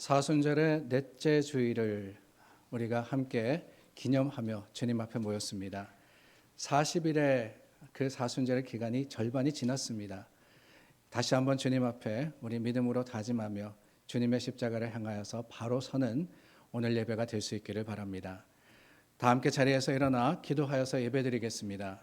사순절의 넷째 주일을 우리가 함께 기념하며 주님 앞에 모였습니다. 40일의 그 사순절의 기간이 절반이 지났습니다. 다시 한번 주님 앞에 우리 믿음으로 다짐하며 주님의 십자가를 향하여서 바로 서는 오늘 예배가 될 수 있기를 바랍니다. 다 함께 자리에서 일어나 기도하여서 예배드리겠습니다.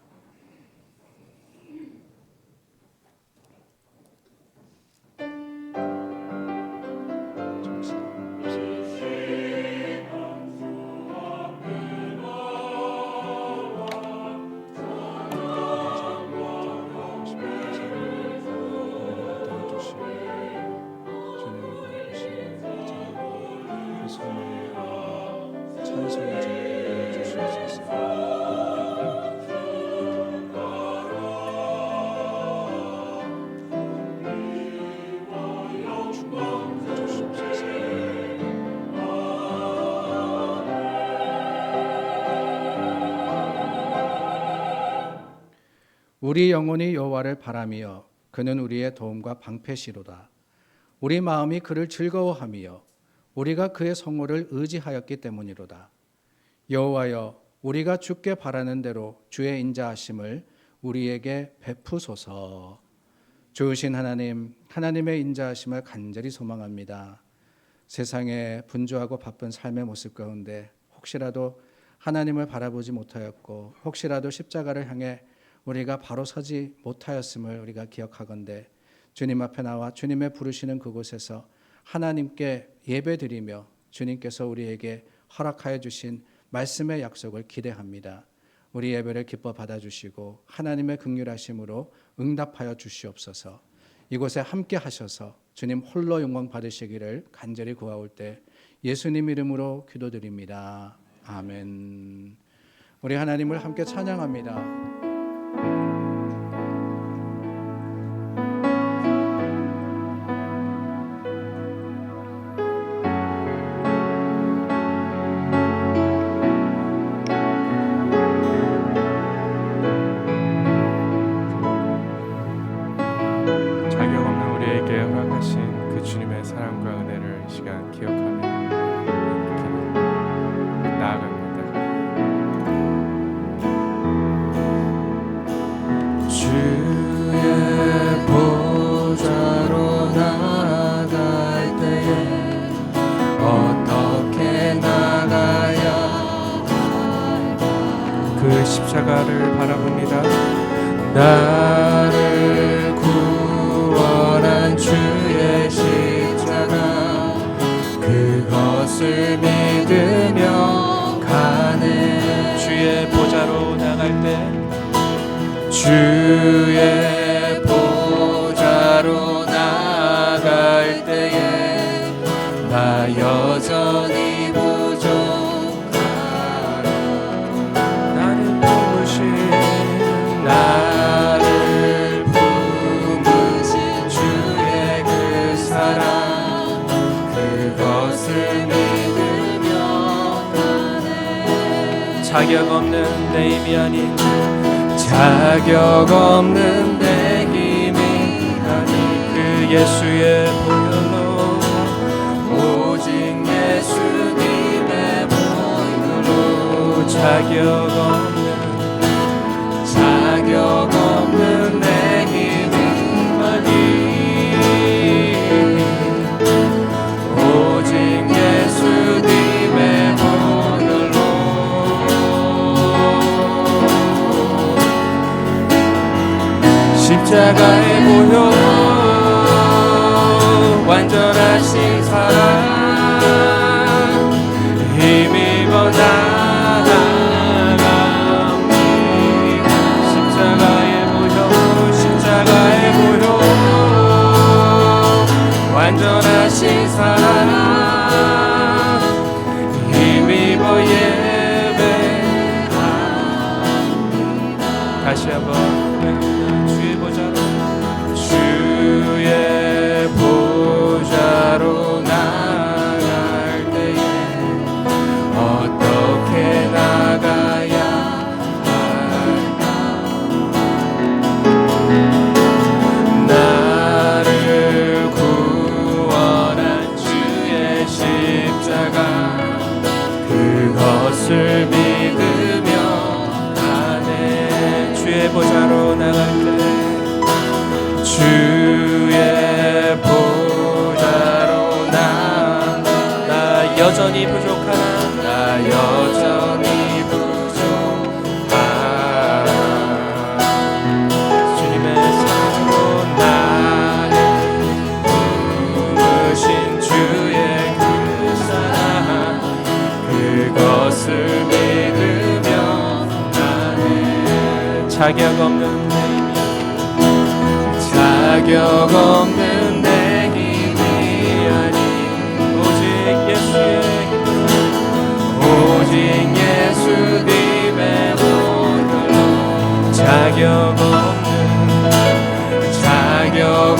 우리 영혼이 여호와를 바라며 그는 우리의 도움과 방패시로다. 우리 마음이 그를 즐거워하며 우리가 그의 성호를 의지하였기 때문이로다. 여호와여, 우리가 주께 바라는 대로 주의 인자하심을 우리에게 베푸소서. 주신 하나님, 하나님의 인자하심을 간절히 소망합니다. 세상에 분주하고 바쁜 삶의 모습 가운데 혹시라도 하나님을 바라보지 못하였고 혹시라도 십자가를 향해 우리가 바로 서지 못하였음을 우리가 기억하건대 주님 앞에 나와 주님의 부르시는 그곳에서 하나님께 예배드리며 주님께서 우리에게 허락하여 주신 말씀의 약속을 기대합니다. 우리 예배를 기뻐 받아주시고 하나님의 긍휼하심으로 응답하여 주시옵소서. 이곳에 함께 하셔서 주님 홀로 영광 받으시기를 간절히 구하올 때 예수님 이름으로 기도드립니다. 아멘. 우리 하나님을 함께 찬양합니다. 자격 없는 우리에게 허락하신 그 주님의 사랑과 은혜를 이 시간 기억하며 이렇게 나아갑니다. 주의 보좌로 나아갈 때에 어떻게 나가야 그 십자가를 바라봅니다. 나를 구원한 주의 십자가 그것을 믿으며 가네. 주의 보좌로 나갈 때 주의 보좌로 나아갈 때에 나 여전히 부족하라. 나를 품으신 주의 그 사랑 그것을 믿으며 가네. 자격 없는 내 힘이 아닌 자격 없는 내 힘이 아닌 그 예수의 보혈로 오직 예수님의 보혈로 자격 없는 내 힘이 아닌 오직 예수님의 보혈로 십자가의 보혈 완전하신 사랑 힘입어 나아갑니다. 십자가의 보혈 완전하신 사랑 힘입어 예배합니다. 다시 한번 주의 보좌로 나아갈 때에 어떻게 나가야 할까? 나를 구원한 주 자격 없는 내 힘이 자격 없는 내 힘이 아닌 오직 예수의 힘으로 오직 예수님의 보혈로 자격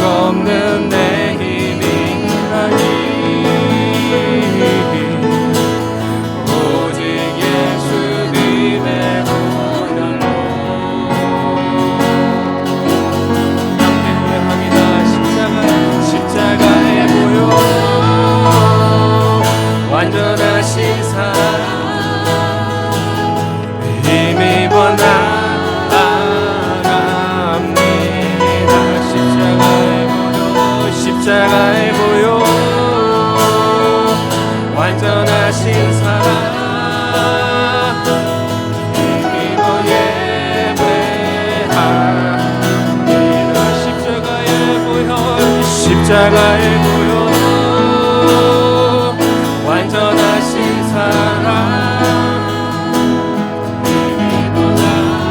없는 내 힘이 아닌 오직 예수님의 보혈로 함께합니다. 십자가의 보혈 완전하신 사랑 힘입어 나아갑니다. 십자가의 보혈 완전하신 사랑 힘입어 예배합니다. 십자가의 보혈 완전하신 사랑 힘입어 나아갑니다.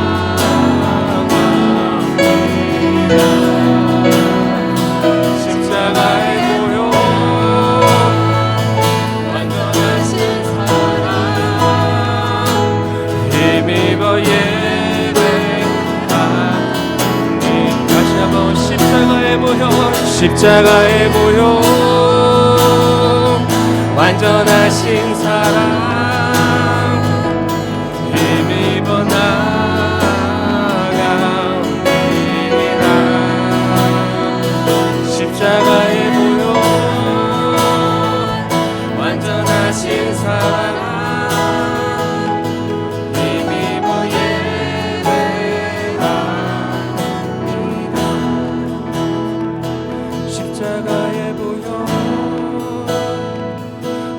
십자가의 보혈 완전하신 사랑 힘입어 예배합니다. 다시 한번 십자가의 보혈 십자가의 보혈 완전하신 사랑 힘입어 나아갑니다. 십자가의 보혈 완전하신 사랑 힘입어 예배합니다. 십자가의 보혈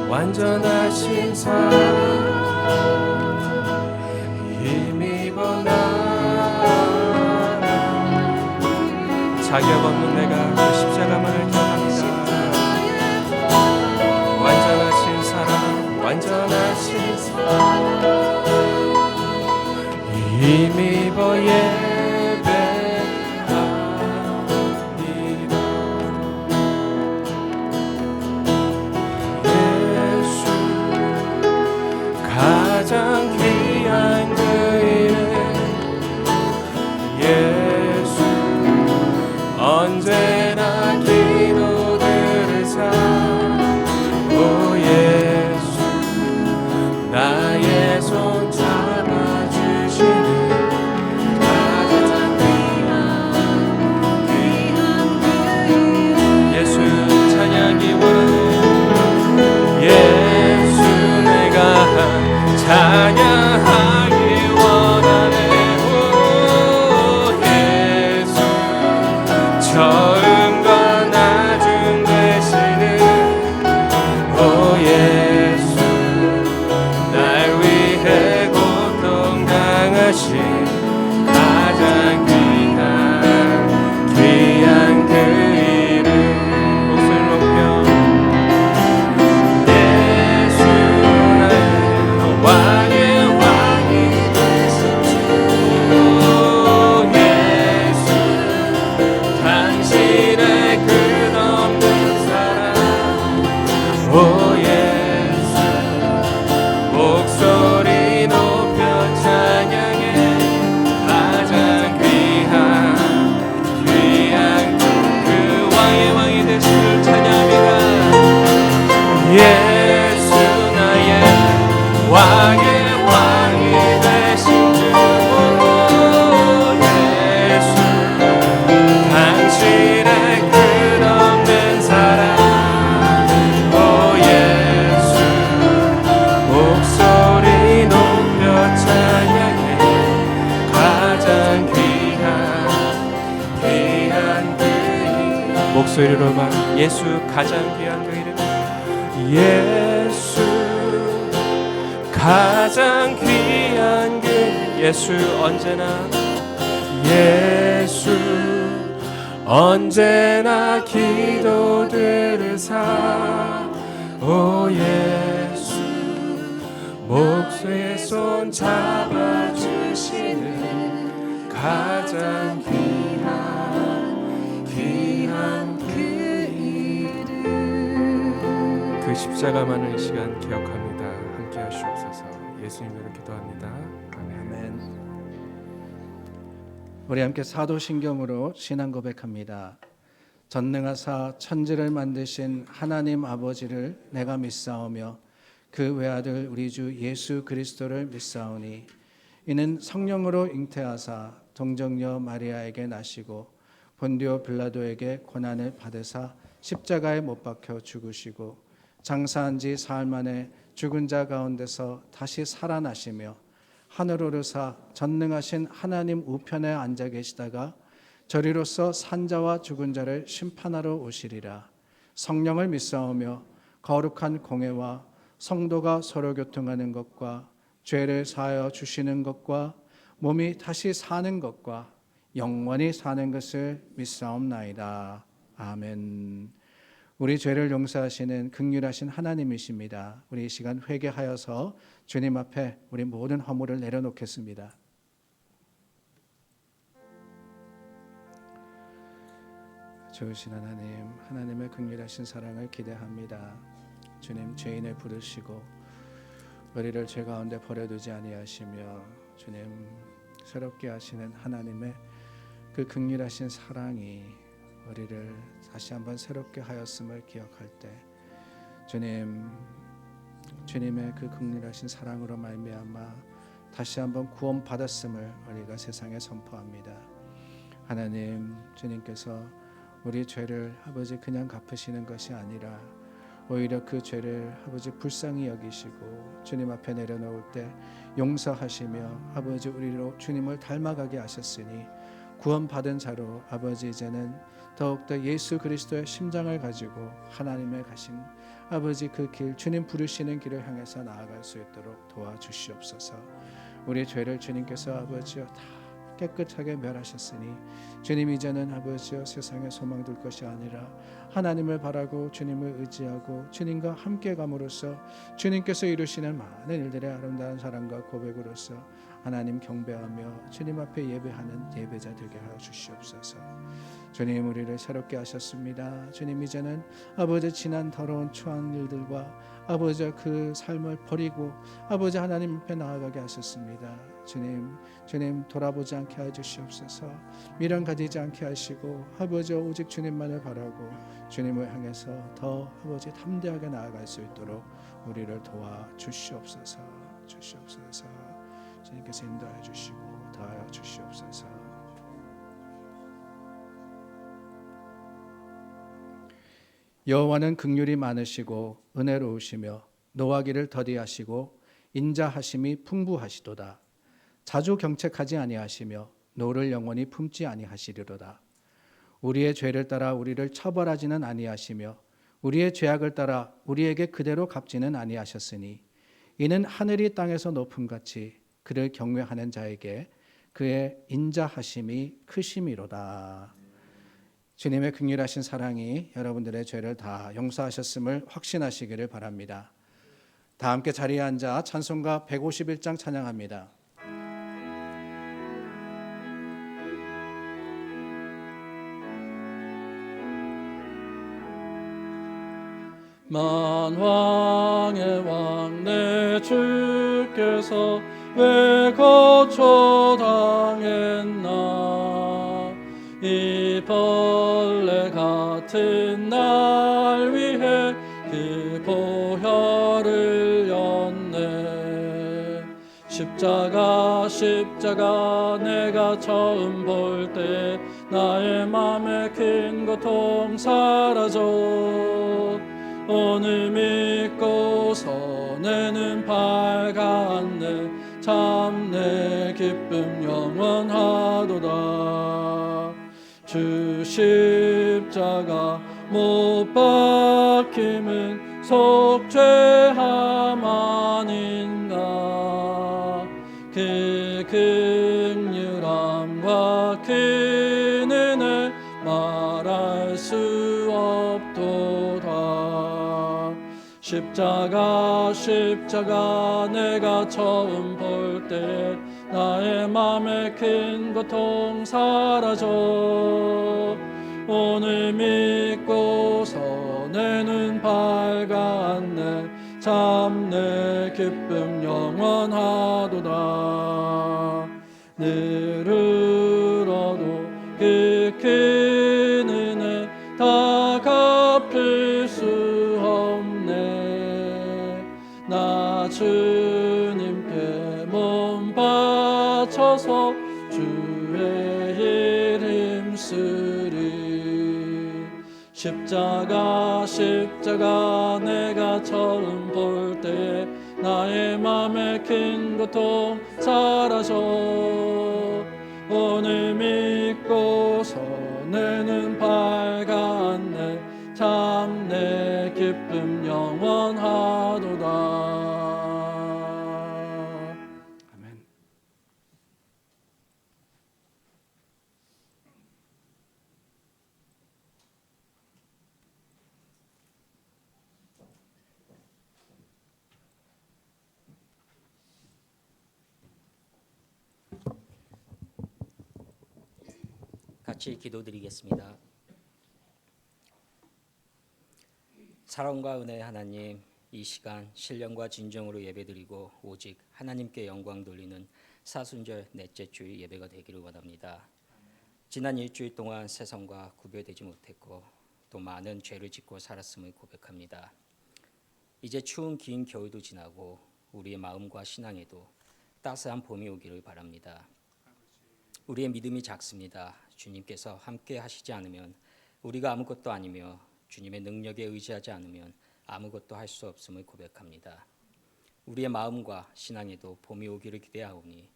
완전하신 사랑 힘입어 나아갑니다. 자격 없는 내가 그 십자가만을 기억합니다. 완전하신 사랑 완전하신 사랑 힘입어 예배합니다. 예수 가장 귀한 그 이름 예수 언제나 기도들을 오 예수 나의 손 잡아주시는 가장 귀한 그 이름 예수 찬양하기 원하네. 예수 내가 찬양하기 원하네. 오 예수 처음과 나중 되시는 오 예수 날 위해 고통 당하신 가장 귀한 그 이름 목소리 높여 예수 나의 왕의 왕이 되신 주 예수 당신의 끝없는 사랑 오 예수 목소리 높여 찬양해 가장 귀한 그 왕의 왕이 되신 줄 찬양합니다. 예수 나의 왕의 왕이 되신 주 예수 당신의 끝없는 사랑 오 예수 목소리 높여 찬양해 가장 귀한 그 이름 목소리로 말 예수 가장 귀한 그 이름 예수 가장 귀한 그 예수 언제나 예수 언제나 기도들을 오 예수 목소리에 손 잡아주시는 가장 귀한 그 이름. 그 십자가만을 이 시간 기억합니다. 함께 하시옵소서. 예수님으로 기도합니다. 아멘. 우리 함께 사도신경으로 신앙 고백합니다. 전능하사 천지를 만드신 하나님 아버지를 내가 믿사오며 그 외아들 우리 주 예수 그리스도를 믿사오니 이는 성령으로 잉태하사 동정녀 마리아에게 나시고 본디오 빌라도에게 고난을 받으사 십자가에 못 박혀 죽으시고 장사한 지 사흘 만에 죽은 자 가운데서 다시 살아나시며 하늘 오르사 전능하신 하나님 우편에 앉아 계시다가 저리로서 산자와 죽은 자를 심판하러 오시리라. 성령을 믿사오며 거룩한 공회와 성도가 서로 교통하는 것과 죄를 사하여 주시는 것과 몸이 다시 사는 것과 영원히 사는 것을 믿사옵나이다. 아멘. 우리 죄를 용서하시는 긍휼하신 하나님이십니다. 우리 이 시간 회개하여서 주님 앞에 우리 모든 허물을 내려놓겠습니다. 좋으신 하나님, 하나님의 긍휼하신 사랑을 기대합니다. 주님, 죄인을 부르시고 우리를 죄 가운데 버려두지 아니하시며 주님 새롭게 하시는 하나님의 그 긍휼하신 사랑이 우리를 다시 한번 새롭게 하였음을 기억할 때 주님의 그 긍휼하신 사랑으로 말미암아 다시 한번 구원받았음을 우리가 세상에 선포합니다. 하나님, 주님께서 우리 죄를 아버지 그냥 갚으시는 것이 아니라 오히려 그 죄를 아버지 불쌍히 여기시고 주님 앞에 내려놓을 때 용서하시며 아버지 우리로 주님을 닮아가게 하셨으니 구원받은 자로 아버지 이제는 더욱더 예수 그리스도의 심장을 가지고 하나님의 가신 아버지 그 길, 주님 부르시는 길을 향해서 나아갈 수 있도록 도와주시옵소서. 우리 죄를 주님께서 아버지여 다 깨끗하게 멸하셨으니 주님 이제는 아버지여 세상에 소망 둘 것이 아니라 하나님을 바라고 주님을 의지하고 주님과 함께 감으로써 주님께서 이루시는 많은 일들의 아름다운 사랑과 고백으로서 하나님 경배하며 주님 앞에 예배하는 예배자 되게 하여 주시옵소서. 주님, 우리를 새롭게 하셨습니다. 주님, 이제는 아버지 지난 더러운 추한 일들과 아버지 그 삶을 버리고 아버지 하나님 앞에 나아가게 하셨습니다. 주님 돌아보지 않게 해 주시옵소서. 미련 가지지 않게 하시고 아버지 오직 주님만을 바라고 주님을 향해서 더 아버지 담대하게 나아갈 수 있도록 우리를 도와 주시옵소서. 주님께서 인도하여 주시고 더하여 주시옵소서. 여호와는 긍휼이 많으시고 은혜로우시며 노하기를 더디하시고 인자하심이 풍부하시도다. 자주 경책하지 아니하시며 노를 영원히 품지 아니하시리로다. 우리의 죄를 따라 우리를 처벌하지는 아니하시며 우리의 죄악을 따라 우리에게 그대로 갚지는 아니하셨으니 이는 하늘이 땅에서 높음같이 그를 경외하는 자에게 그의 인자하심이 크심이로다. 주님의 긍휼하신 사랑이 여러분들의 죄를 다 용서하셨음을 확신하시기를 바랍니다. 다 함께 자리에 앉아 찬송가 151장 찬양합니다. 만왕의 왕 내 주께서 왜 거처당했나. 이 벌레 같은 날 위해 그 보혈을 였네. 십자가 내가 처음 볼 때 나의 맘에 큰 고통 사라져. 오늘 믿고서 내 눈 밝았네. 참 내 기쁨 영원하도다. 주 십자가 못 박힘은 속죄함 아닌가. 그 긍휼함과 그 은혜 말할 수 없도다. 십자가 내가 처음 볼 때 나의 맘에 큰 고통 사라져. 오늘 믿고서 내 눈 밝았네. 참 내 기쁨 영원하도다. 늘 울어도 그 큰 은혜 다 갚을 수 없네. 나 주님께 몸 바쳐서 주의 이름 쓰리. 십자가 내가 처음 볼 때에 나의 맘에 큰 고통 사라져. 오늘 믿고서 내 눈 밝았네. 참 내 기쁨 영원하도다. 아멘. 같이 기도드리겠습니다. 사랑과 은혜의 하나님, 이 시간 신령과 진정으로 예배드리고 오직 하나님께 영광 돌리는 사순절 넷째 주일 예배가 되기를 원합니다. 지난 일주일 동안 세상과 구별되지 못했고 또 많은 죄를 짓고 살았음을 고백합니다. 이제 추운 긴 겨울도 지나고 우리의 마음과 신앙에도 따스한 봄이 오기를 바랍니다. 우리의 믿음이 작습니다. 주님께서 함께 하시지 않으면 우리가 아무것도 아니며 주님의 능력에 의지하지 않으면 아무것도 할 수 없음을 고백합니다. 우리의 마음과 신앙에도 봄이 오기를 기대하오니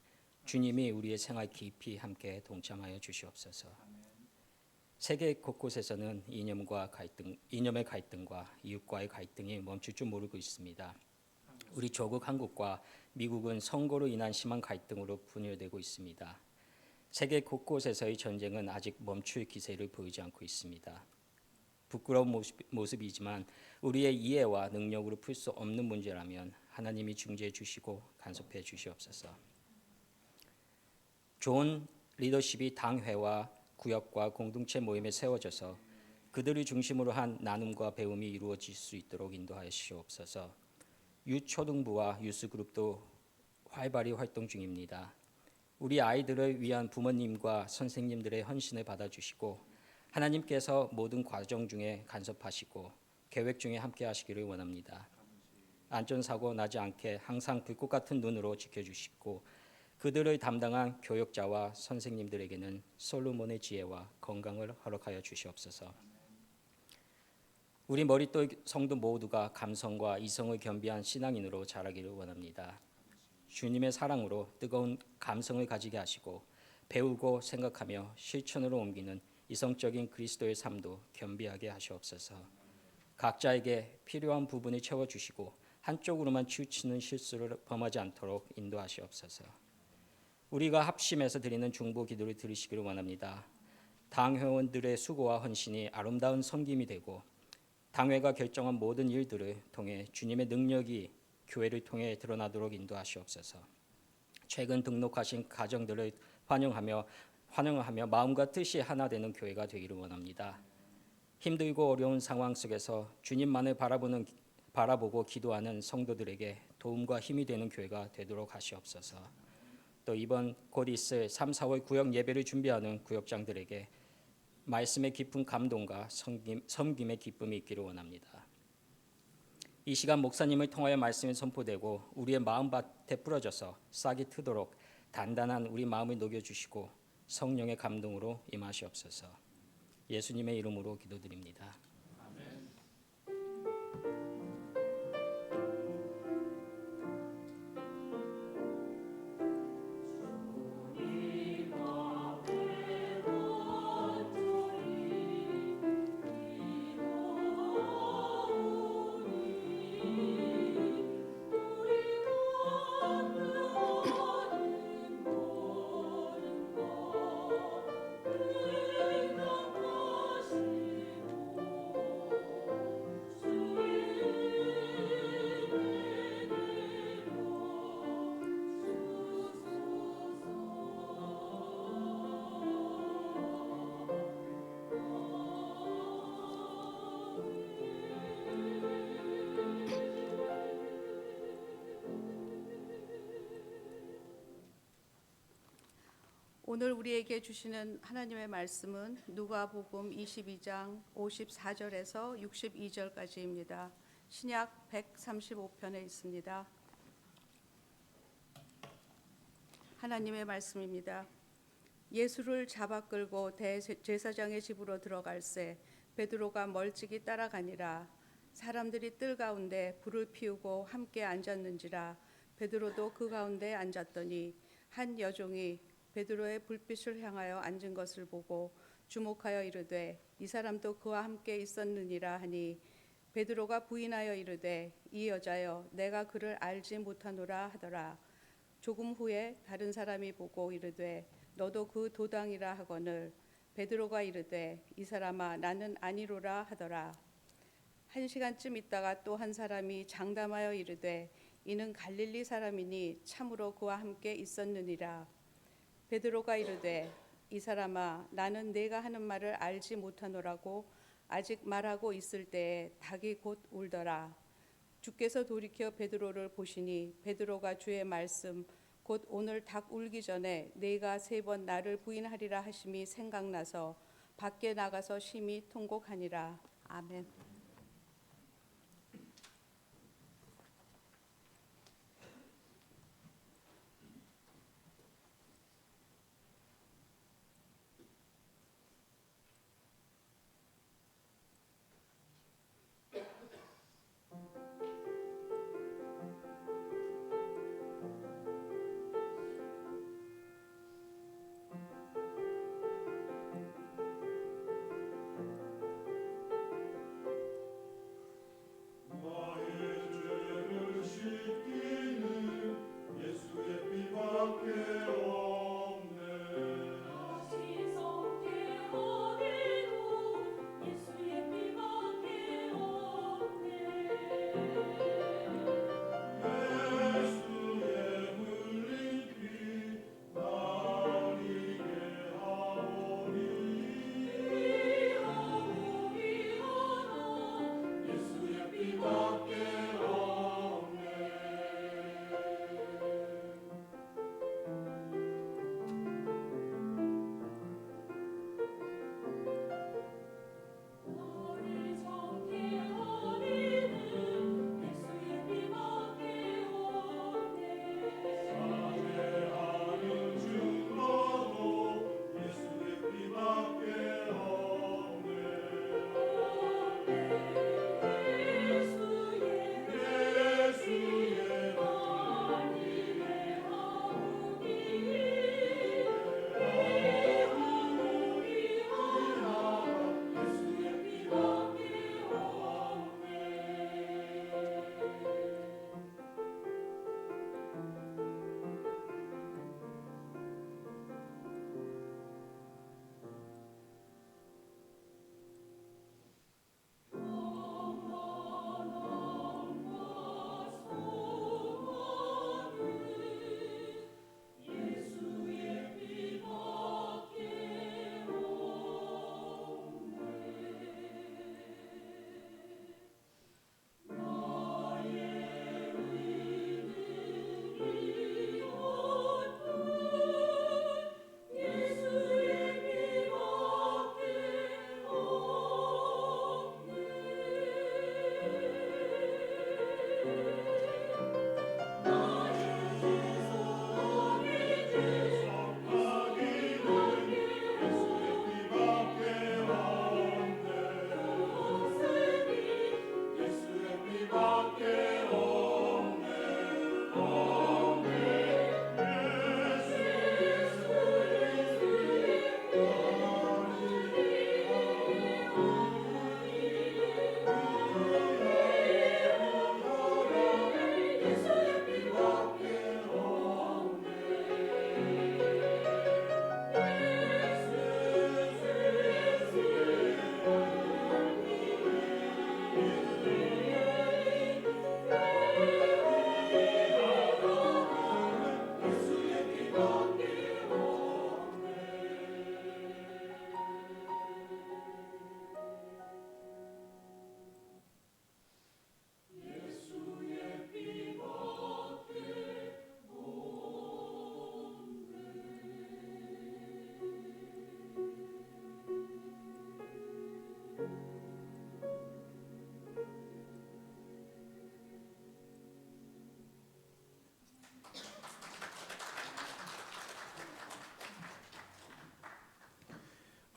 주님이 우리의 생활 깊이 함께 동참하여 주시옵소서. 세계 곳곳에서는 이념의 갈등과 이웃과의 갈등이 멈출 줄 모르고 있습니다. 우리 조국 한국과 미국은 선거로 인한 심한 갈등으로 분열되고 있습니다. 세계 곳곳에서의 전쟁은 아직 멈출 기세를 보이지 않고 있습니다. 부끄러운 모습이지만 우리의 이해와 능력으로 풀 수 없는 문제라면 하나님이 중재해 주시고 간섭해 주시옵소서. 좋은 리더십이 당회와 구역과 공동체 모임에 세워져서 그들을 중심으로 한 나눔과 배움이 이루어질 수 있도록 인도하여 주시옵소서. 유초등부와 유스그룹도 활발히 활동 중입니다. 우리 아이들을 위한 부모님과 선생님들의 헌신을 받아주시고 하나님께서 모든 과정 중에 간섭하시고 계획 중에 함께 하시기를 원합니다. 안전사고 나지 않게 항상 불꽃 같은 눈으로 지켜주시고 그들을 담당한 교역자와 선생님들에게는 솔로몬의 지혜와 건강을 허락하여 주시옵소서. 우리 머릿돌 성도 모두가 감성과 이성을 겸비한 신앙인으로 자라기를 원합니다. 주님의 사랑으로 뜨거운 감성을 가지게 하시고 배우고 생각하며 실천으로 옮기는 이성적인 그리스도의 삶도 겸비하게 하시옵소서. 각자에게 필요한 부분을 채워주시고 한쪽으로만 치우치는 실수를 범하지 않도록 인도하시옵소서. 우리가 합심해서 드리는 중보 기도를 들으시기를 원합니다. 당회원들의 수고와 헌신이 아름다운 섬김이 되고 당회가 결정한 모든 일들을 통해 주님의 능력이 교회를 통해 드러나도록 인도하시옵소서. 최근 등록하신 가정들을 환영하며 마음과 뜻이 하나 되는 교회가 되기를 원합니다. 힘들고 어려운 상황 속에서 주님만을 바라보고 기도하는 성도들에게 도움과 힘이 되는 교회가 되도록 하시옵소서. 또 이번 곧 있을 3, 4월 구역 예배를 준비하는 구역장들에게 말씀의 깊은 감동과 섬김의 기쁨이 있기를 원합니다. 이 시간 목사님을 통하여 말씀이 선포되고 우리의 마음밭에 뿌려져서 싹이 트도록 단단한 우리 마음을 녹여주시고 성령의 감동으로 임하시옵소서. 예수님의 이름으로 기도드립니다. 오늘 우리에게 주시는 하나님의 말씀은 누가복음 22장 54절에서 62절까지입니다. 신약 135편에 있습니다. 하나님의 말씀입니다. 예수를 잡아 끌고 대제사장의 집으로 들어갈새 베드로가 멀찍이 따라가니라. 사람들이 뜰 가운데 불을 피우고 함께 앉았는지라. 베드로도 그 가운데 앉았더니 한 여종이 베드로의 불빛을 향하여 앉은 것을 보고 주목하여 이르되 이 사람도 그와 함께 있었느니라 하니 베드로가 부인하여 이르되 이 여자여 내가 그를 알지 못하노라 하더라. 조금 후에 다른 사람이 보고 이르되 너도 그 도당이라 하거늘 베드로가 이르되 이 사람아 나는 아니로라 하더라. 1시간쯤 있다가 또 한 사람이 장담하여 이르되 이는 갈릴리 사람이니 참으로 그와 함께 있었느니라. 베드로가 이르되 이 사람아 나는 네가 하는 말을 알지 못하노라고 아직 말하고 있을 때에 닭이 곧 울더라. 주께서 돌이켜 베드로를 보시니 베드로가 주의 말씀 곧 오늘 닭 울기 전에 네가 3번 나를 부인하리라 하심이 생각나서 밖에 나가서 심히 통곡하니라. 아멘.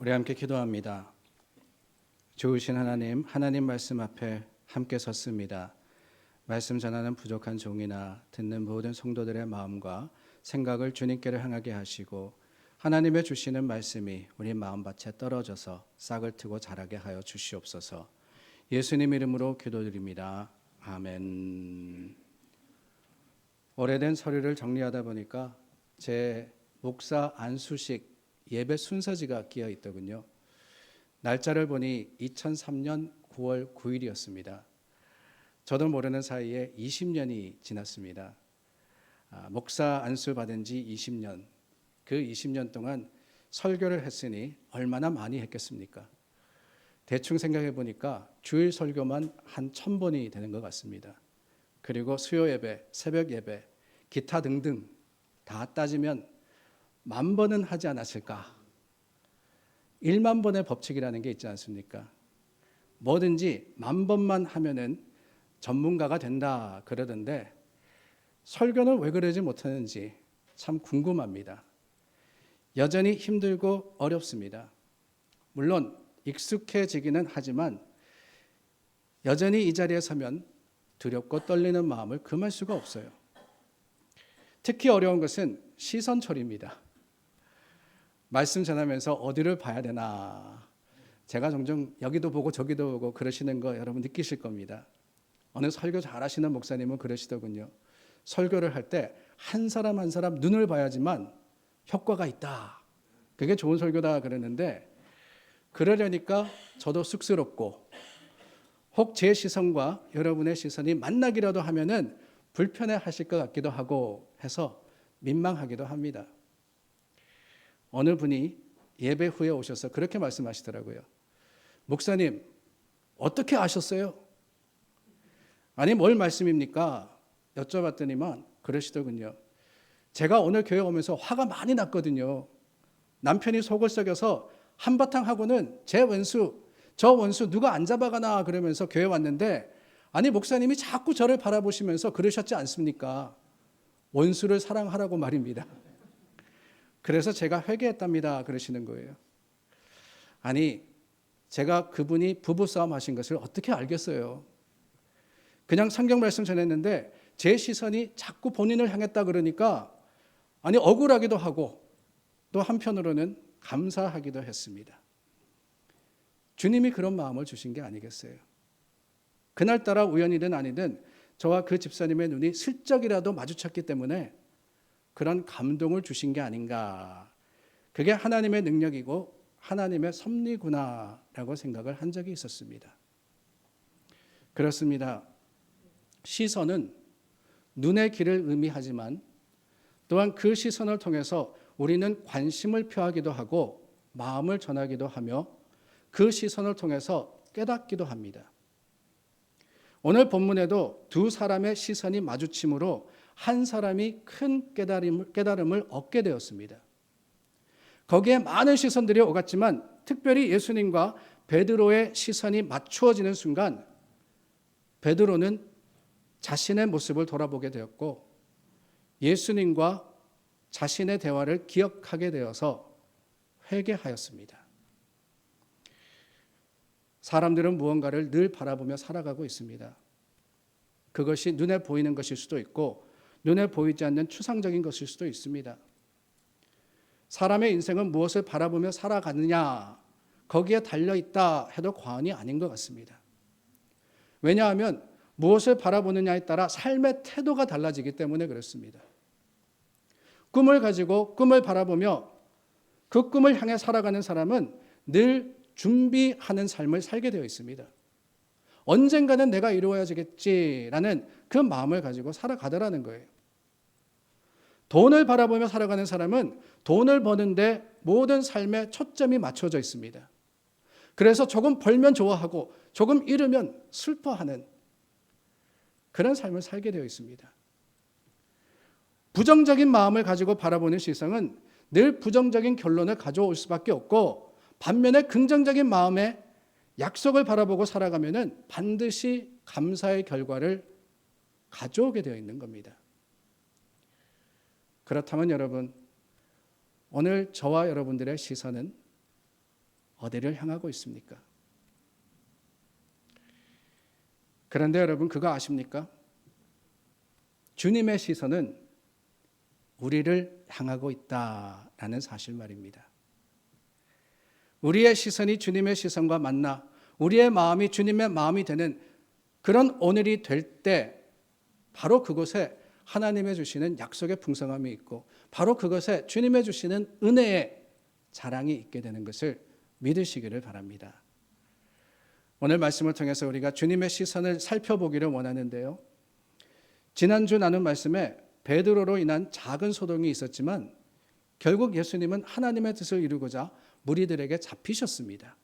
우리 함께 기도합니다. 좋으신 하나님, 하나님 말씀 앞에 함께 섰습니다. 말씀 전하는 부족한 종이나 듣는 모든 성도들의 마음과 생각을 주님께로 향하게 하시고 하나님의 주시는 말씀이 우리 마음밭에 떨어져서 싹을 트고 자라게 하여 주시옵소서. 예수님 이름으로 기도드립니다. 아멘. 오래된 서류를 정리하다 보니까 제 목사 안수식 예배 순서지가 끼어 있더군요. 날짜를 보니 2003년 9월 9일이었습니다. 저도 모르는 사이에 20년이 지났습니다. 목사 안수 받은 지 20년. 그 20년 동안 설교를 했으니 얼마나 많이 했겠습니까? 대충 생각해 보니까 주일 설교만 한 1000번이 되는 것 같습니다. 그리고 수요 예배, 새벽 예배, 기타 등등 다 따지면 10,000번은 하지 않았을까? 1만 번의 법칙이라는 게 있지 않습니까? 뭐든지 10,000번만 하면은 전문가가 된다 그러던데 설교는 왜 그러지 못하는지 참 궁금합니다. 여전히 힘들고 어렵습니다. 물론 익숙해지기는 하지만 여전히 이 자리에 서면 두렵고 떨리는 마음을 금할 수가 없어요. 특히 어려운 것은 시선 처리입니다. 말씀 전하면서 어디를 봐야 되나. 제가 종종 여기도 보고 저기도 보고 그러시는 거 여러분 느끼실 겁니다. 어느 설교 잘하시는 목사님은 그러시더군요. 설교를 할 때 한 사람 한 사람 눈을 봐야지만 효과가 있다. 그게 좋은 설교다 그러는데 그러려니까 저도 쑥스럽고 혹 제 시선과 여러분의 시선이 만나기라도 하면은 불편해 하실 것 같기도 하고 해서 민망하기도 합니다. 어느 분이 예배 후에 오셔서 그렇게 말씀하시더라고요. 목사님, 어떻게 아셨어요? 아니, 뭘 말씀입니까? 여쭤봤더니만 그러시더군요. 제가 오늘 교회 오면서 화가 많이 났거든요. 남편이 속을 썩여서 한바탕 하고는 제 원수, 저 원수 누가 안 잡아가나 그러면서 교회 왔는데 아니 목사님이 자꾸 저를 바라보시면서 그러셨지 않습니까? 원수를 사랑하라고 말입니다. 그래서 제가 회개했답니다 그러시는 거예요. 아니 제가 그분이 부부싸움 하신 것을 어떻게 알겠어요? 그냥 성경 말씀 전했는데 제 시선이 자꾸 본인을 향했다 그러니까 아니 억울하기도 하고 또 한편으로는 감사하기도 했습니다. 주님이 그런 마음을 주신 게 아니겠어요? 그날따라 우연이든 아니든 저와 그 집사님의 눈이 슬쩍이라도 마주쳤기 때문에 그런 감동을 주신 게 아닌가. 그게 하나님의 능력이고 하나님의 섭리구나라고 생각을 한 적이 있었습니다. 그렇습니다. 시선은 눈의 길을 의미하지만 또한 그 시선을 통해서 우리는 관심을 표하기도 하고 마음을 전하기도 하며 그 시선을 통해서 깨닫기도 합니다. 오늘 본문에도 두 사람의 시선이 마주침으로 한 사람이 큰 깨달음을 얻게 되었습니다. 거기에 많은 시선들이 오갔지만 특별히 예수님과 베드로의 시선이 맞추어지는 순간 베드로는 자신의 모습을 돌아보게 되었고 예수님과 자신의 대화를 기억하게 되어서 회개하였습니다. 사람들은 무언가를 늘 바라보며 살아가고 있습니다. 그것이 눈에 보이는 것일 수도 있고 눈에 보이지 않는 추상적인 것일 수도 있습니다. 사람의 인생은 무엇을 바라보며 살아가느냐 거기에 달려있다 해도 과언이 아닌 것 같습니다. 왜냐하면 무엇을 바라보느냐에 따라 삶의 태도가 달라지기 때문에 그렇습니다. 꿈을 가지고 꿈을 바라보며 그 꿈을 향해 살아가는 사람은 늘 준비하는 삶을 살게 되어 있습니다. 언젠가는 내가 이루어야겠지라는 그 마음을 가지고 살아가더라는 거예요. 돈을 바라보며 살아가는 사람은 돈을 버는데 모든 삶의 초점이 맞춰져 있습니다. 그래서 조금 벌면 좋아하고 조금 잃으면 슬퍼하는 그런 삶을 살게 되어 있습니다. 부정적인 마음을 가지고 바라보는 시선은 늘 부정적인 결론을 가져올 수밖에 없고 반면에 긍정적인 마음의 약속을 바라보고 살아가면은 반드시 감사의 결과를 가져오게 되어 있는 겁니다. 그렇다면 여러분, 오늘 저와 여러분들의 시선은 어디를 향하고 있습니까? 그런데 여러분 그거 아십니까? 주님의 시선은 우리를 향하고 있다라는 사실 말입니다. 우리의 시선이 주님의 시선과 만나 우리의 마음이 주님의 마음이 되는 그런 오늘이 될 때 바로 그곳에 하나님의 주시는 약속의 풍성함이 있고 바로 그것에 주님의 주시는 은혜의 자랑이 있게 되는 것을 믿으시기를 바랍니다. 오늘 말씀을 통해서 우리가 주님의 시선을 살펴보기를 원하는데요. 지난주 나눈 말씀에 베드로로 인한 작은 소동이 있었지만 결국 예수님은 하나님의 뜻을 이루고자 무리들에게 잡히셨습니다.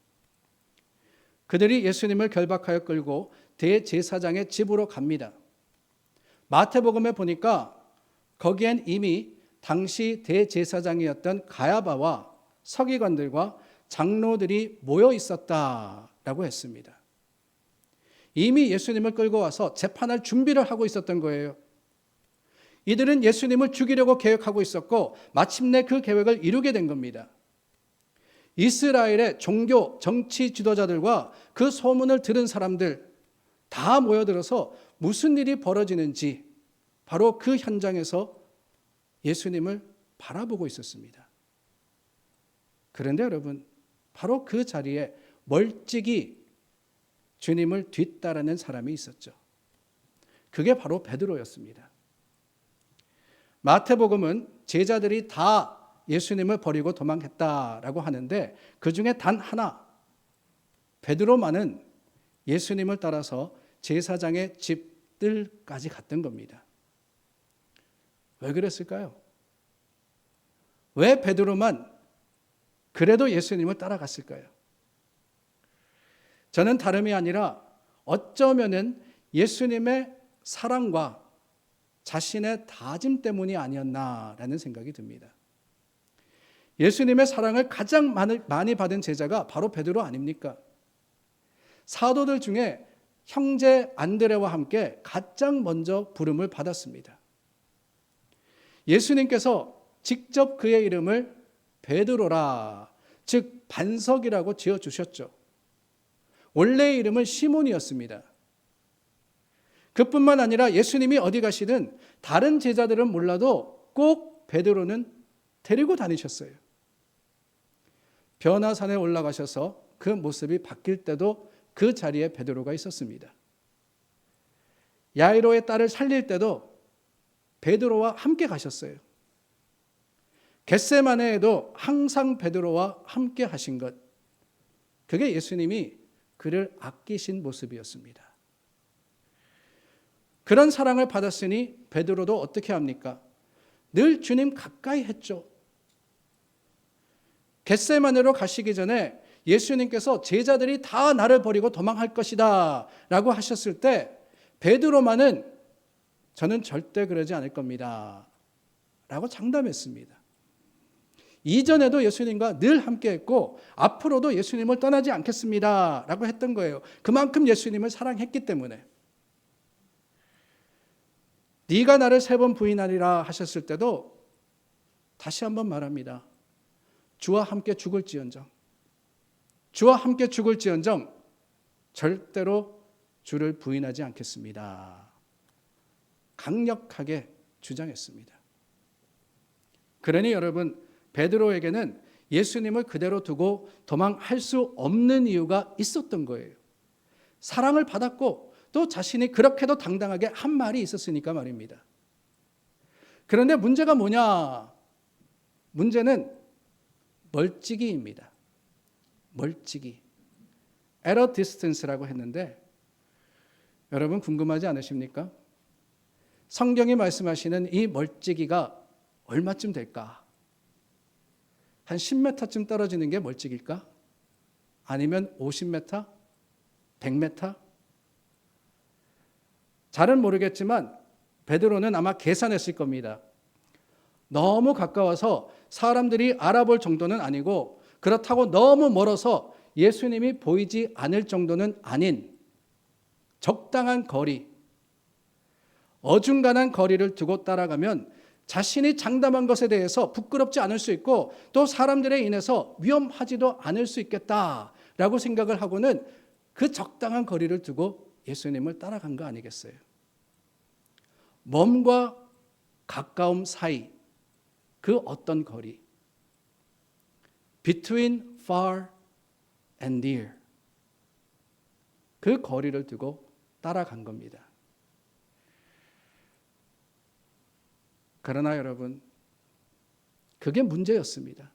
그들이 예수님을 결박하여 끌고 대제사장의 집으로 갑니다. 마태복음에 보니까 거기엔 이미 당시 대제사장이었던 가야바와 서기관들과 장로들이 모여 있었다라고 했습니다. 이미 예수님을 끌고 와서 재판할 준비를 하고 있었던 거예요. 이들은 예수님을 죽이려고 계획하고 있었고 마침내 그 계획을 이루게 된 겁니다. 이스라엘의 종교, 정치 지도자들과 그 소문을 들은 사람들 다 모여들어서 무슨 일이 벌어지는지 바로 그 현장에서 예수님을 바라보고 있었습니다. 그런데 여러분, 바로 그 자리에 멀찍이 주님을 뒤따르는 사람이 있었죠. 그게 바로 베드로였습니다. 마태복음은 제자들이 다 예수님을 버리고 도망했다라고 하는데 그 중에 단 하나, 베드로만은 예수님을 따라서 제사장의 집들까지 갔던 겁니다. 왜 그랬을까요? 왜 베드로만 그래도 예수님을 따라갔을까요? 저는 다름이 아니라 어쩌면은 예수님의 사랑과 자신의 다짐 때문이 아니었나라는 생각이 듭니다. 예수님의 사랑을 가장 많이 받은 제자가 바로 베드로 아닙니까? 사도들 중에 형제 안드레와 함께 가장 먼저 부름을 받았습니다. 예수님께서 직접 그의 이름을 베드로라, 즉 반석이라고 지어주셨죠. 원래의 이름은 시몬이었습니다. 그뿐만 아니라 예수님이 어디 가시든 다른 제자들은 몰라도 꼭 베드로는 데리고 다니셨어요. 변화산에 올라가셔서 그 모습이 바뀔 때도 그 자리에 베드로가 있었습니다. 야이로의 딸을 살릴 때도 베드로와 함께 가셨어요. 겟세마네에도 항상 베드로와 함께 하신 것, 그게 예수님이 그를 아끼신 모습이었습니다. 그런 사랑을 받았으니 베드로도 어떻게 합니까? 늘 주님 가까이 했죠. 겟세마네로 가시기 전에 예수님께서 제자들이 다 나를 버리고 도망할 것이다 라고 하셨을 때 베드로만은 저는 절대 그러지 않을 겁니다 라고 장담했습니다. 이전에도 예수님과 늘 함께했고 앞으로도 예수님을 떠나지 않겠습니다 라고 했던 거예요. 그만큼 예수님을 사랑했기 때문에. 네가 나를 3번 부인하리라 하셨을 때도 다시 한번 말합니다. 주와 함께 죽을지언정, 주와 함께 죽을지언정 절대로 주를 부인하지 않겠습니다. 강력하게 주장했습니다. 그러니 여러분, 베드로에게는 예수님을 그대로 두고 도망할 수 없는 이유가 있었던 거예요. 사랑을 받았고 또 자신이 그렇게도 당당하게 한 말이 있었으니까 말입니다. 그런데 문제가 뭐냐? 문제는 멀찍이입니다. 멀찍이. at a distance라고 했는데 여러분 궁금하지 않으십니까? 성경이 말씀하시는 이 멀찍이가 얼마쯤 될까? 한 10m쯤 떨어지는 게 멀찍일까? 아니면 50m? 100m? 잘은 모르겠지만 베드로는 아마 계산했을 겁니다. 너무 가까워서 사람들이 알아볼 정도는 아니고 그렇다고 너무 멀어서 예수님이 보이지 않을 정도는 아닌 적당한 거리, 어중간한 거리를 두고 따라가면 자신이 장담한 것에 대해서 부끄럽지 않을 수 있고 또 사람들에 인해서 위험하지도 않을 수 있겠다라고 생각을 하고는 그 적당한 거리를 두고 예수님을 따라간 거 아니겠어요? 먼과 가까움 사이, 그 어떤 거리, between far and near, 그 거리를 두고 따라간 겁니다. 그러나 여러분, 그게 문제였습니다.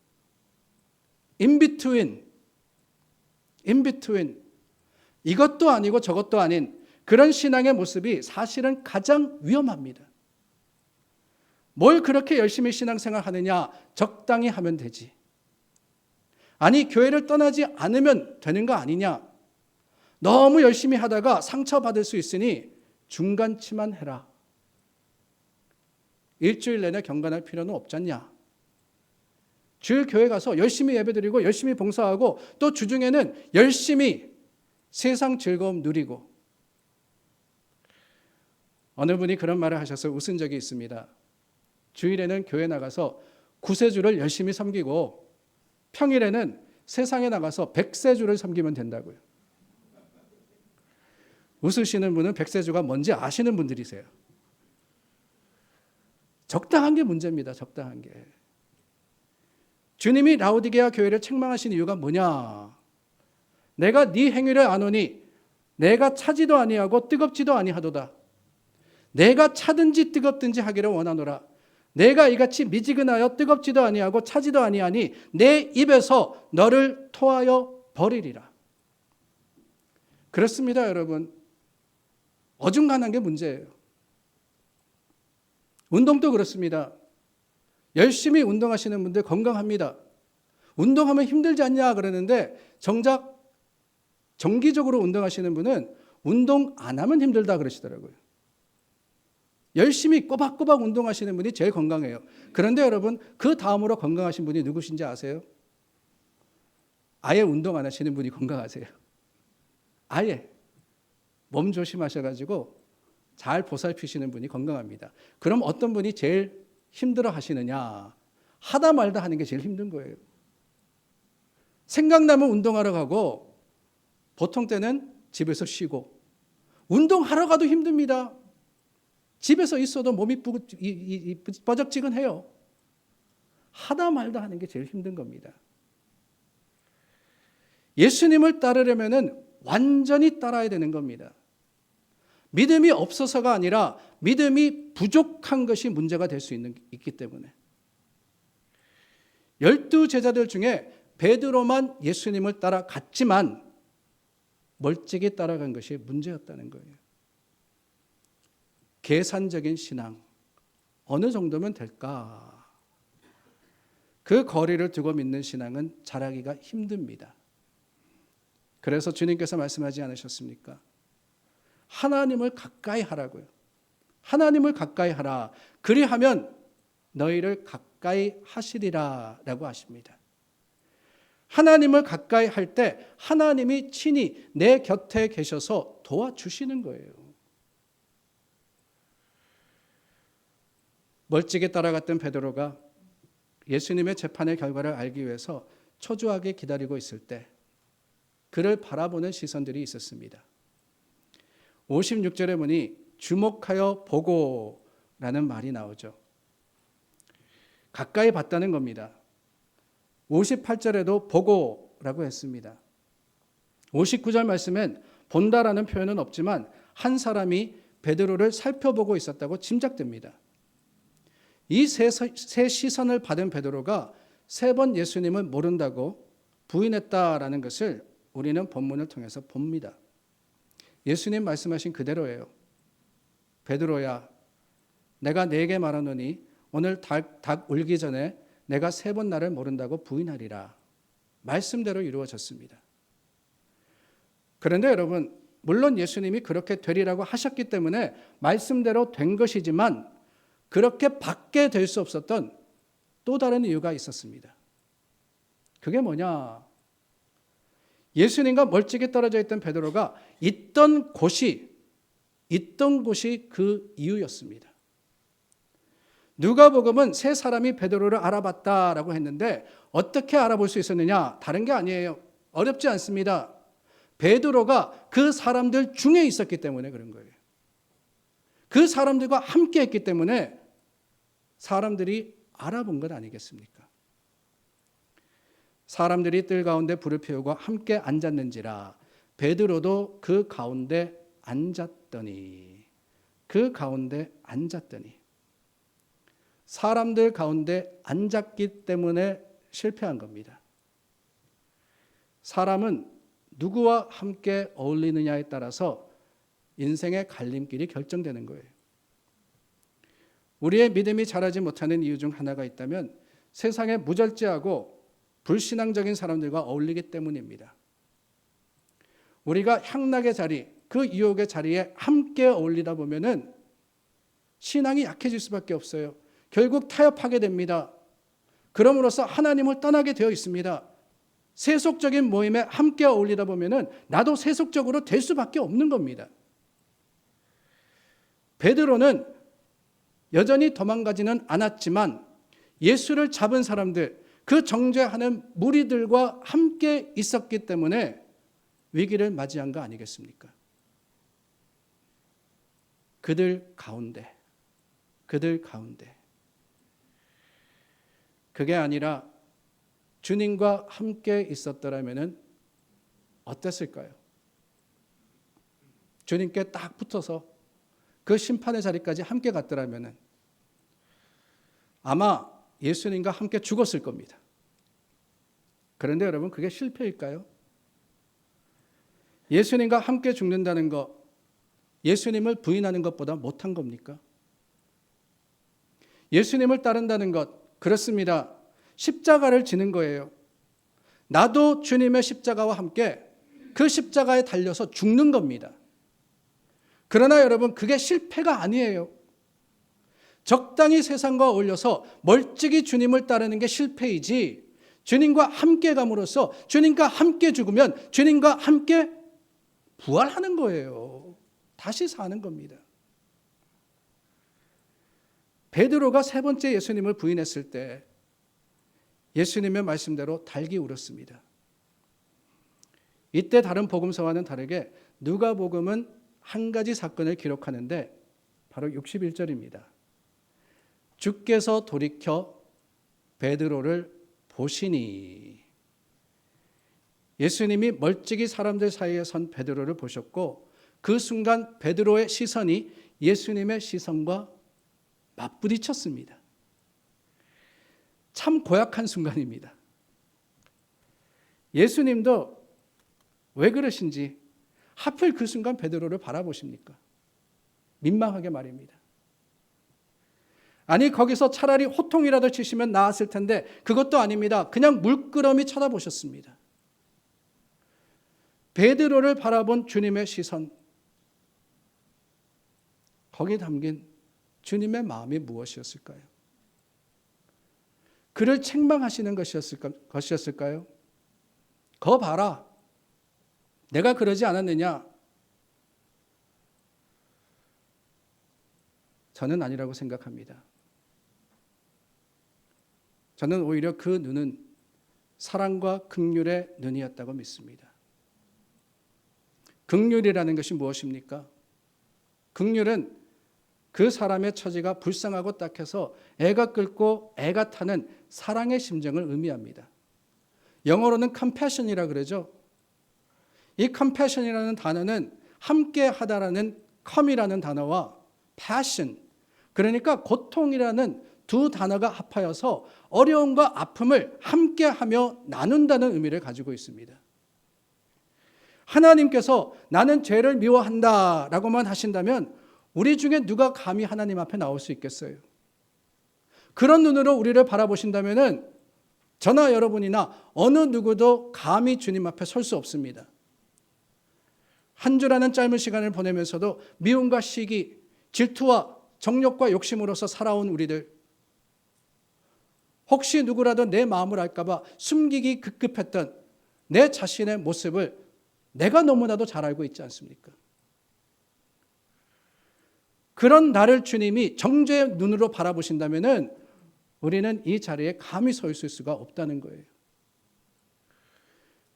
in between, 이것도 아니고 저것도 아닌 그런 신앙의 모습이 사실은 가장 위험합니다. 뭘 그렇게 열심히 신앙생활 하느냐? 적당히 하면 되지. 아니, 교회를 떠나지 않으면 되는 거 아니냐? 너무 열심히 하다가 상처받을 수 있으니 중간치만 해라. 일주일 내내 경건할 필요는 없잖냐? 주일 교회 가서 열심히 예배드리고 열심히 봉사하고 또 주중에는 열심히 세상 즐거움 누리고. 어느 분이 그런 말을 하셔서 웃은 적이 있습니다. 주일에는 교회 나가서 구세주를 열심히 섬기고 평일에는 세상에 나가서 백세주를 섬기면 된다고요. 웃으시는 분은 백세주가 뭔지 아시는 분들이세요. 적당한 게 문제입니다. 적당한 게. 주님이 라오디게아 교회를 책망하신 이유가 뭐냐? 내가 네 행위를 아노니 내가 차지도 아니하고 뜨겁지도 아니하도다. 내가 차든지 뜨겁든지 하기를 원하노라. 내가 이같이 미지근하여 뜨겁지도 아니하고 차지도 아니하니 내 입에서 너를 토하여 버리리라. 그렇습니다, 여러분. 어중간한 게 문제예요. 운동도 그렇습니다. 열심히 운동하시는 분들 건강합니다. 운동하면 힘들지 않냐 그러는데 정작 정기적으로 운동하시는 분은 운동 안 하면 힘들다 그러시더라고요. 열심히 꼬박꼬박 운동하시는 분이 제일 건강해요. 그런데 여러분, 그 다음으로 건강하신 분이 누구신지 아세요? 아예 운동 안 하시는 분이 건강하세요. 아예 몸 조심하셔가지고 잘 보살피시는 분이 건강합니다. 그럼 어떤 분이 제일 힘들어 하시느냐? 하다 말다 하는 게 제일 힘든 거예요. 생각나면 운동하러 가고 보통 때는 집에서 쉬고, 운동하러 가도 힘듭니다. 집에서 있어도 몸이 버적지근해요. 하다 말다 하는 게 제일 힘든 겁니다. 예수님을 따르려면 완전히 따라야 되는 겁니다. 믿음이 없어서가 아니라 믿음이 부족한 것이 문제가 될 수 있기 때문에. 12제자들 중에 베드로만 예수님을 따라갔지만 멀찍이 따라간 것이 문제였다는 거예요. 계산적인 신앙, 어느 정도면 될까? 그 거리를 두고 믿는 신앙은 자라기가 힘듭니다. 그래서 주님께서 말씀하지 않으셨습니까? 하나님을 가까이 하라고요. 하나님을 가까이 하라. 그리하면 너희를 가까이 하시리라 라고 하십니다. 하나님을 가까이 할 때 하나님이 친히 내 곁에 계셔서 도와주시는 거예요. 멀찍이 따라갔던 베드로가 예수님의 재판의 결과를 알기 위해서 초조하게 기다리고 있을 때 그를 바라보는 시선들이 있었습니다. 56절에 보니 주목하여 보고라는 말이 나오죠. 가까이 봤다는 겁니다. 58절에도 보고라고 했습니다. 59절 말씀엔 본다라는 표현은 없지만 한 사람이 베드로를 살펴보고 있었다고 짐작됩니다. 이 세 시선을 받은 베드로가 3번 예수님을 모른다고 부인했다라는 것을 우리는 본문을 통해서 봅니다. 예수님 말씀하신 그대로예요. 베드로야, 내가 네게 말하노니 오늘 닭 울기 전에 내가 3번 나를 모른다고 부인하리라. 말씀대로 이루어졌습니다. 그런데 여러분, 물론 예수님이 그렇게 되리라고 하셨기 때문에 말씀대로 된 것이지만 그렇게 받게 될 수 없었던 또 다른 이유가 있었습니다. 그게 뭐냐? 예수님과 멀찍이 떨어져 있던 베드로가 있던 곳이 그 이유였습니다. 누가복음은 세 사람이 베드로를 알아봤다라고 했는데 어떻게 알아볼 수 있었느냐? 다른 게 아니에요. 어렵지 않습니다. 베드로가 그 사람들 중에 있었기 때문에 그런 거예요. 그 사람들과 함께 했기 때문에 사람들이 알아본 것 아니겠습니까? 사람들이 뜰 가운데 불을 피우고 함께 앉았는지라 베드로도 그 가운데 앉았더니 사람들 가운데 앉았기 때문에 실패한 겁니다. 사람은 누구와 함께 어울리느냐에 따라서 인생의 갈림길이 결정되는 거예요. 우리의 믿음이 자라지 못하는 이유 중 하나가 있다면 세상에 무절제하고 불신앙적인 사람들과 어울리기 때문입니다. 우리가 향락의 자리, 그 유혹의 자리에 함께 어울리다 보면은 신앙이 약해질 수밖에 없어요. 결국 타협하게 됩니다. 그럼으로써 하나님을 떠나게 되어 있습니다. 세속적인 모임에 함께 어울리다 보면은 나도 세속적으로 될 수밖에 없는 겁니다. 베드로는 여전히 도망가지는 않았지만 예수를 잡은 사람들, 그 정죄하는 무리들과 함께 있었기 때문에 위기를 맞이한 거 아니겠습니까? 그들 가운데 그게 아니라 주님과 함께 있었더라면 어땠을까요? 주님께 딱 붙어서 그 심판의 자리까지 함께 갔더라면 아마 예수님과 함께 죽었을 겁니다. 그런데 여러분, 그게 실패일까요? 예수님과 함께 죽는다는 것, 예수님을 부인하는 것보다 못한 겁니까? 예수님을 따른다는 것, 그렇습니다. 십자가를 지는 거예요. 나도 주님의 십자가와 함께 그 십자가에 달려서 죽는 겁니다. 그러나 여러분, 그게 실패가 아니에요. 적당히 세상과 어울려서 멀찍이 주님을 따르는 게 실패이지, 주님과 함께 감으로써 주님과 함께 죽으면 주님과 함께 부활하는 거예요. 다시 사는 겁니다. 베드로가 세 번째 예수님을 부인했을 때 예수님의 말씀대로 닭이 울었습니다. 이때 다른 복음서와는 다르게 누가복음은 한 가지 사건을 기록하는데 바로 61절입니다. 주께서 돌이켜 베드로를 보시니, 예수님이 멀찍이 사람들 사이에 선 베드로를 보셨고 그 순간 베드로의 시선이 예수님의 시선과 맞부딪혔습니다. 참 고약한 순간입니다. 예수님도 왜 그러신지 하필 그 순간 베드로를 바라보십니까? 민망하게 말입니다. 아니, 거기서 차라리 호통이라도 치시면 나았을 텐데 그것도 아닙니다. 그냥 물끄러미 쳐다보셨습니다. 베드로를 바라본 주님의 시선, 거기에 담긴 주님의 마음이 무엇이었을까요? 그를 책망하시는 것이었을까요? 거 봐라, 내가 그러지 않았느냐? 저는 아니라고 생각합니다. 저는 오히려 그 눈은 사랑과 긍휼의 눈이었다고 믿습니다. 긍휼이라는 것이 무엇입니까? 긍휼은 그 사람의 처지가 불쌍하고 딱해서 애가 끓고 애가 타는 사랑의 심정을 의미합니다. 영어로는 compassion이라 그러죠. 이 compassion이라는 단어는 함께 하다라는 come이라는 단어와 passion, 그러니까 고통이라는 두 단어가 합하여서 어려움과 아픔을 함께하며 나눈다는 의미를 가지고 있습니다. 하나님께서 나는 죄를 미워한다 라고만 하신다면 우리 중에 누가 감히 하나님 앞에 나올 수 있겠어요? 그런 눈으로 우리를 바라보신다면 저나 여러분이나 어느 누구도 감히 주님 앞에 설 수 없습니다. 한 주라는 짧은 시간을 보내면서도 미움과 시기, 질투와 정욕과 욕심으로서 살아온 우리들, 혹시 누구라도 내 마음을 알까 봐 숨기기 급급했던 내 자신의 모습을 내가 너무나도 잘 알고 있지 않습니까? 그런 나를 주님이 정죄의 눈으로 바라보신다면은 우리는 이 자리에 감히 서 있을 수가 없다는 거예요.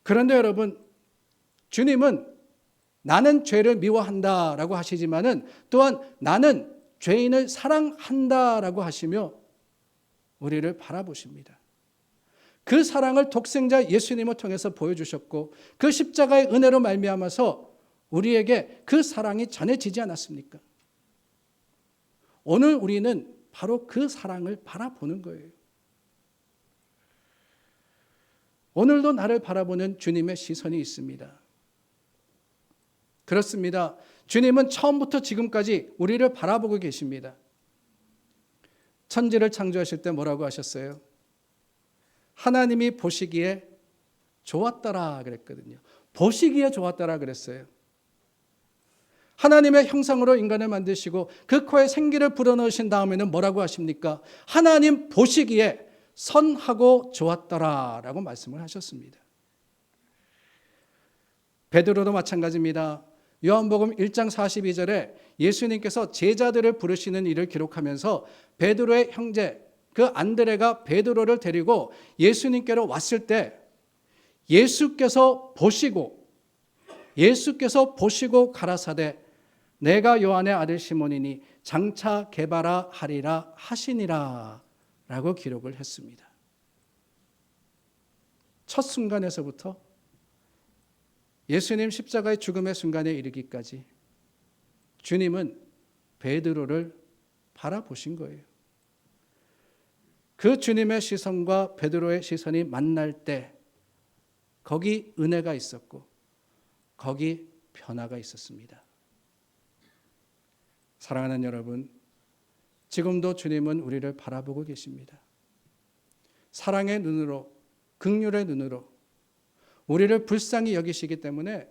그런데 여러분, 주님은 나는 죄를 미워한다라고 하시지만은 또한 나는 죄인을 사랑한다라고 하시며 우리를 바라보십니다. 그 사랑을 독생자 예수님을 통해서 보여주셨고 그 십자가의 은혜로 말미암아서 우리에게 그 사랑이 전해지지 않았습니까? 오늘 우리는 바로 그 사랑을 바라보는 거예요. 오늘도 나를 바라보는 주님의 시선이 있습니다. 그렇습니다. 주님은 처음부터 지금까지 우리를 바라보고 계십니다. 천지를 창조하실 때 뭐라고 하셨어요? 하나님이 보시기에 좋았더라 그랬거든요. 보시기에 좋았더라 그랬어요. 하나님의 형상으로 인간을 만드시고 그 코에 생기를 불어넣으신 다음에는 뭐라고 하십니까? 하나님 보시기에 선하고 좋았더라라고 말씀을 하셨습니다. 베드로도 마찬가지입니다. 요한복음 1장 42절에 예수님께서 제자들을 부르시는 일을 기록하면서 베드로의 형제 그 안드레가 베드로를 데리고 예수님께로 왔을 때 예수께서 보시고 가라사대 내가 요한의 아들 시몬이니 장차 개바라 하리라 하시니라 라고 기록을 했습니다. 첫 순간에서부터 예수님 십자가의 죽음의 순간에 이르기까지 주님은 베드로를 바라보신 거예요. 그 주님의 시선과 베드로의 시선이 만날 때 거기 은혜가 있었고 거기 변화가 있었습니다. 사랑하는 여러분, 지금도 주님은 우리를 바라보고 계십니다. 사랑의 눈으로, 긍휼의 눈으로 우리를 불쌍히 여기시기 때문에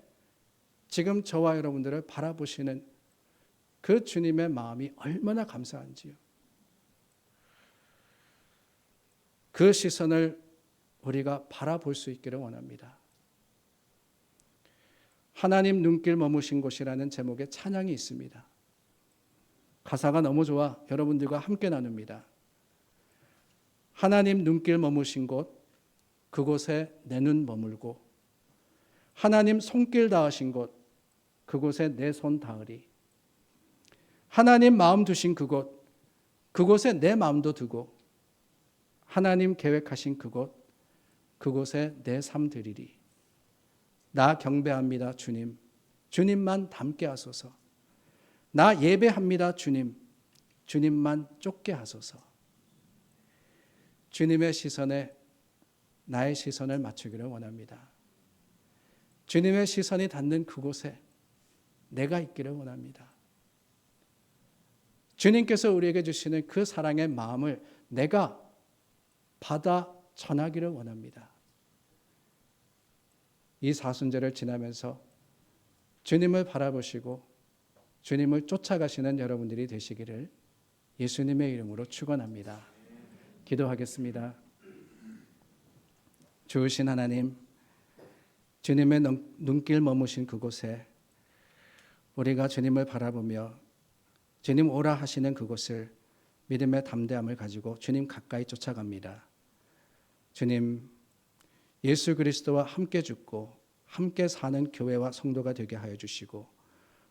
지금 저와 여러분들을 바라보시는 그 주님의 마음이 얼마나 감사한지요. 그 시선을 우리가 바라볼 수 있기를 원합니다. 하나님 눈길 머무신 곳이라는 제목의 찬양이 있습니다. 가사가 너무 좋아 여러분들과 함께 나눕니다. 하나님 눈길 머무신 곳, 그곳에 내 눈 머물고 하나님 손길 닿으신 곳, 그곳에 내 손 닿으리. 하나님 마음 두신 그곳, 그곳에 내 마음도 두고 하나님 계획하신 그곳, 그곳에 내 삶 드리리. 나 경배합니다 주님, 주님만 닮게 하소서. 나 예배합니다 주님, 주님만 쫓게 하소서. 주님의 시선에 나의 시선을 맞추기를 원합니다. 주님의 시선이 닿는 그곳에 내가 있기를 원합니다. 주님께서 우리에게 주시는 그 사랑의 마음을 내가 받아 전하기를 원합니다. 이 사순절을 지나면서 주님을 바라보시고 주님을 쫓아가시는 여러분들이 되시기를 예수님의 이름으로 축원합니다. 기도하겠습니다. 주신 하나님, 주님의 눈길 머무신 그곳에 우리가 주님을 바라보며 주님 오라 하시는 그곳을 믿음의 담대함을 가지고 주님 가까이 쫓아갑니다. 주님, 예수 그리스도와 함께 죽고 함께 사는 교회와 성도가 되게 하여 주시고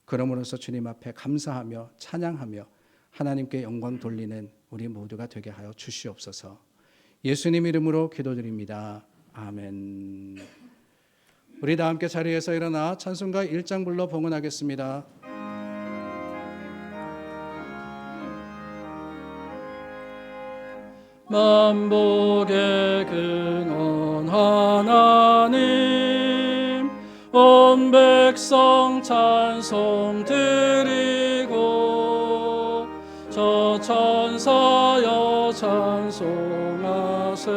그러므로서 주님 앞에 감사하며 찬양하며 하나님께 영광 돌리는 우리 모두가 되게 하여 주시옵소서. 예수님 이름으로 기도드립니다. 아멘. 우리 다 함께 자리에서 일어나 찬송가 1장 불러 봉헌하겠습니다. 만복의 근원 하나님, 온 백성 찬송 드리고 저 천사여 찬송하세.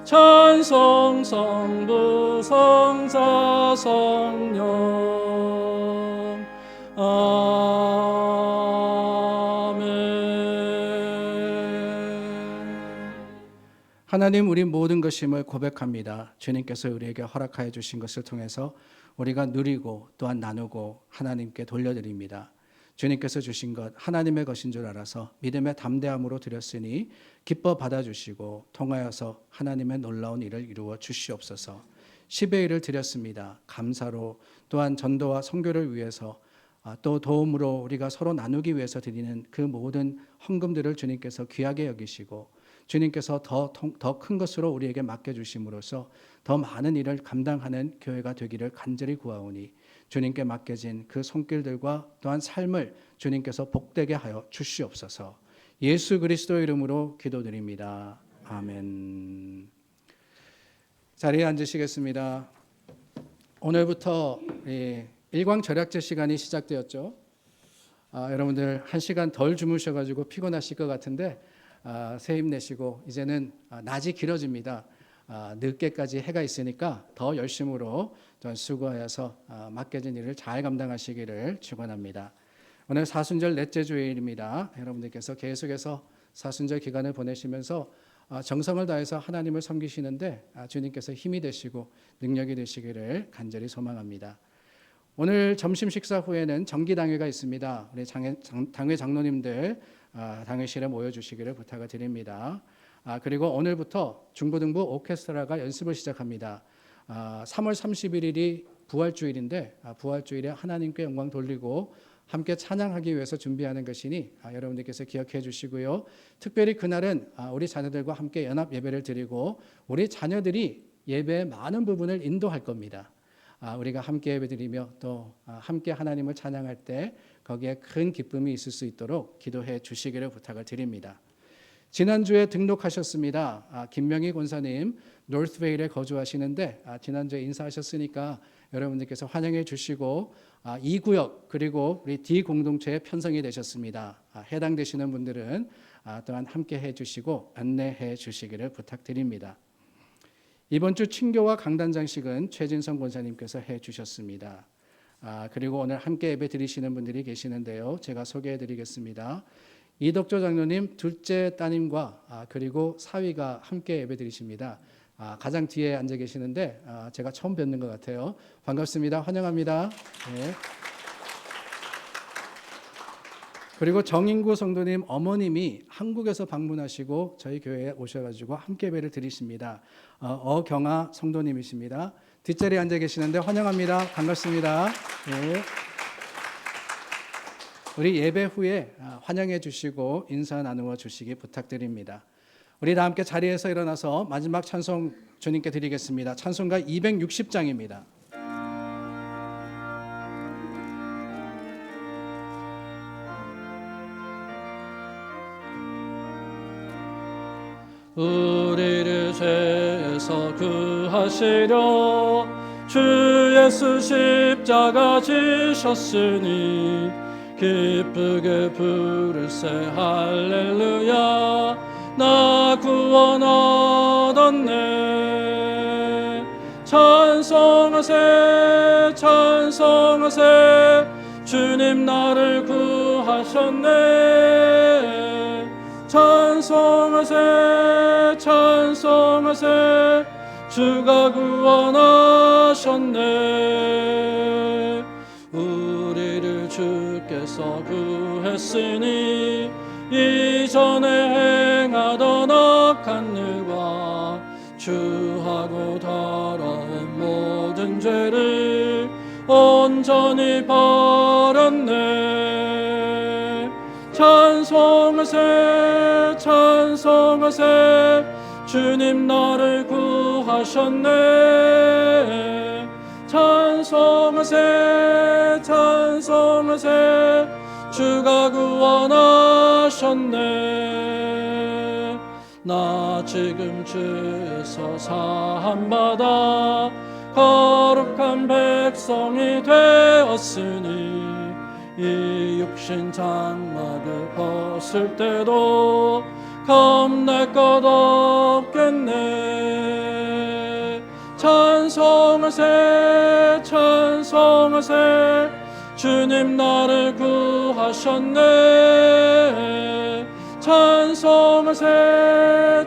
찬송 성부 성자 성령 하나님, 우리 모든 것임을 고백합니다. 주님께서 우리에게 허락하여 주신 것을 통해서 우리가 누리고 또한 나누고 하나님께 돌려드립니다. 주님께서 주신 것 하나님의 것인 줄 알아서 믿음의 담대함으로 드렸으니 기뻐 받아주시고 통하여서 하나님의 놀라운 일을 이루어 주시옵소서. 10의 1을 드렸습니다. 감사로 또한 전도와 선교를 위해서 또 도움으로 우리가 서로 나누기 위해서 드리는 그 모든 헌금들을 주님께서 귀하게 여기시고 주님께서 더 큰 것으로 우리에게 맡겨주심으로써 더 많은 일을 감당하는 교회가 되기를 간절히 구하오니 주님께 맡겨진 그 손길들과 또한 삶을 주님께서 복되게 하여 주시옵소서. 예수 그리스도의 이름으로 기도드립니다. 아멘. 자리에 앉으시겠습니다. 오늘부터 일광절약제 시간이 시작되었죠. 여러분들 1시간 덜 주무셔가지고 피곤하실 것 같은데 새 힘내시고 이제는 낮이 길어집니다. 늦게까지 해가 있으니까 더 열심으로 수고하여서 맡겨진 일을 잘 감당하시기를 축원합니다. 오늘 사순절 넷째 주일입니다. 여러분들께서 계속해서 사순절 기간을 보내시면서 정성을 다해서 하나님을 섬기시는데 주님께서 힘이 되시고 능력이 되시기를 간절히 소망합니다. 오늘 점심 식사 후에는 정기당회가 있습니다. 우리 당회 장로님들 당회실에 모여주시기를 부탁을 드립니다. 그리고 오늘부터 중고등부 오케스트라가 연습을 시작합니다. 3월 31일이 부활주일인데 부활주일에 하나님께 영광 돌리고 함께 찬양하기 위해서 준비하는 것이니 여러분들께서 기억해 주시고요. 특별히 그날은 우리 자녀들과 함께 연합 예배를 드리고 우리 자녀들이 예배의 많은 부분을 인도할 겁니다. 우리가 함께 예배드리며 또 함께 하나님을 찬양할 때 거기에 큰 기쁨이 있을 수 있도록 기도해 주시기를 부탁을 드립니다. 지난주에 등록하셨습니다. 김명희 권사님 노스웨일에 거주하시는데 지난주에 인사하셨으니까 여러분들께서 환영해 주시고 이 구역 그리고 우리 D 공동체에 편성이 되셨습니다. 해당되시는 분들은 또한 함께 해 주시고 안내해 주시기를 부탁드립니다. 이번 주 친교와 강단장식은 최진성 권사님께서 해 주셨습니다. 그리고 오늘 함께 예배 드리시는 분들이 계시는데요. 제가 소개해 드리겠습니다. 이덕조 장로님 둘째 따님과 그리고 사위가 함께 예배 드리십니다. 가장 뒤에 앉아 계시는데 제가 처음 뵙는 것 같아요. 반갑습니다. 환영합니다. 네. 그리고 정인구 성도님 어머님이 한국에서 방문하시고 저희 교회에 오셔가지고 함께 예배를 드리십니다. 어경아 성도님이십니다. 뒷자리에 앉아 계시는데 환영합니다. 반갑습니다. 네. 우리 예배 후에 환영해 주시고 인사 나누어 주시기 부탁드립니다. 우리 다 함께 자리에서 일어나서 마지막 찬송 주님께 드리겠습니다. 찬송가 260장입니다. 우리를 죄에서 구하시려 주 예수 십자가 지셨으니 기쁘게 부르세 할렐루야 나 구원 얻었네. 찬송하세 찬송하세 주님 나를 구하셨네. 찬송하세 찬송하세 주가 구원하셨네. 우리를 주께서 구했으니 이전에 행하던 악한 일과 주하고 더러운 모든 죄를 온전히 버렸네. 찬송하세 찬송하세 주님 나를 구하셨네. 찬송하세 찬송하세 주가 구원하셨네. 나 지금 주에서 사함받아 거룩한 백성이 되었으니 이 육신 장막을 벗을 때도 겁날 것 없겠네. 찬송하세 찬송하세 주님 나를 구하셨네. 찬송하세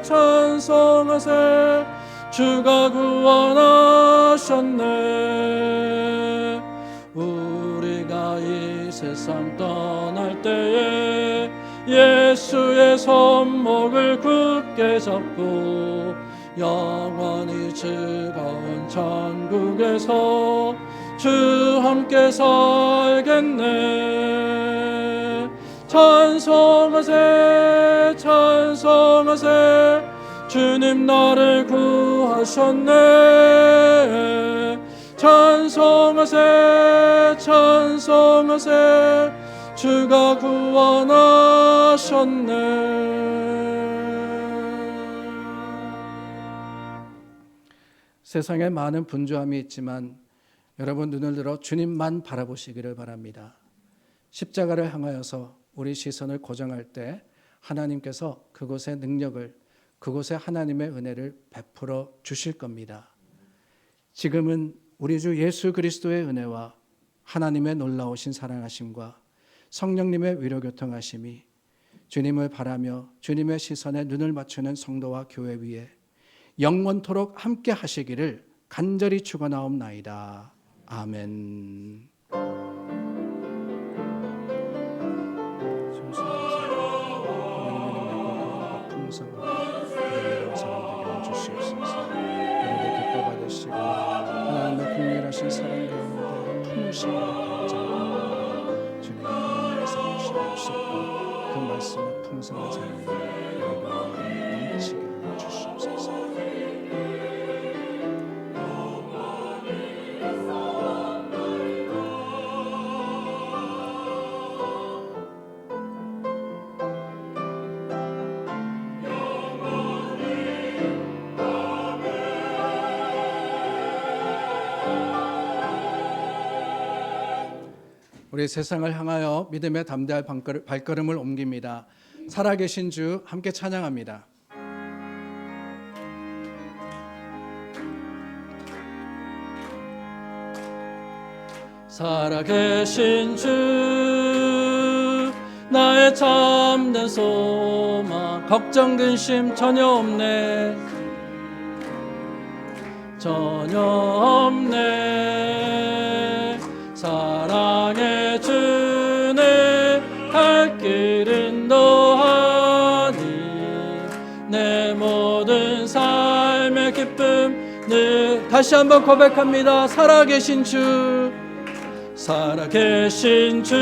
찬송하세 주가 구원하셨네. 우리가 이 세상 떠날 때에 예수의 손목을 굳게 잡고 영원히 즐거운 천국에서 주 함께 살겠네. 찬송하세 찬송하세 주님 나를 구하셨네. 찬송하세 찬송하세 주가 구원하셨네. 세상에 많은 분주함이 있지만 여러분 눈을 들어 주님만 바라보시기를 바랍니다. 십자가를 향하여서 우리 시선을 고정할 때 하나님께서 그곳의 능력을, 그곳에 하나님의 은혜를 베풀어 주실 겁니다. 지금은 우리 주 예수 그리스도의 은혜와 하나님의 놀라우신 사랑하심과 성령님의 위로교통하심이 주님을 바라며 주님의 시선에 눈을 맞추는 성도와 교회 위에 영원토록 함께 하시기를 간절히 축원하옵나이다. 아멘. 하나님의 긍휼하신 사랑 가운데 품으시기를 간절히 주님의 하나님께서 주신 약속과 그 말씀의 풍성한 사랑을 여러분 가운데 넘치게 하여 주시옵소서. 우리 세상을 향하여 믿음의 담대한 발걸음을 옮깁니다. 살아계신 주 함께 찬양합니다. 살아계신 주 나의 참된 소망 걱정 근심 전혀 없네 전혀 없네 사랑의 주내 갈 길 인도하니 내 모든 삶의 기쁨 늘 다시 한번 고백합니다. 살아계신 주 살아계신 주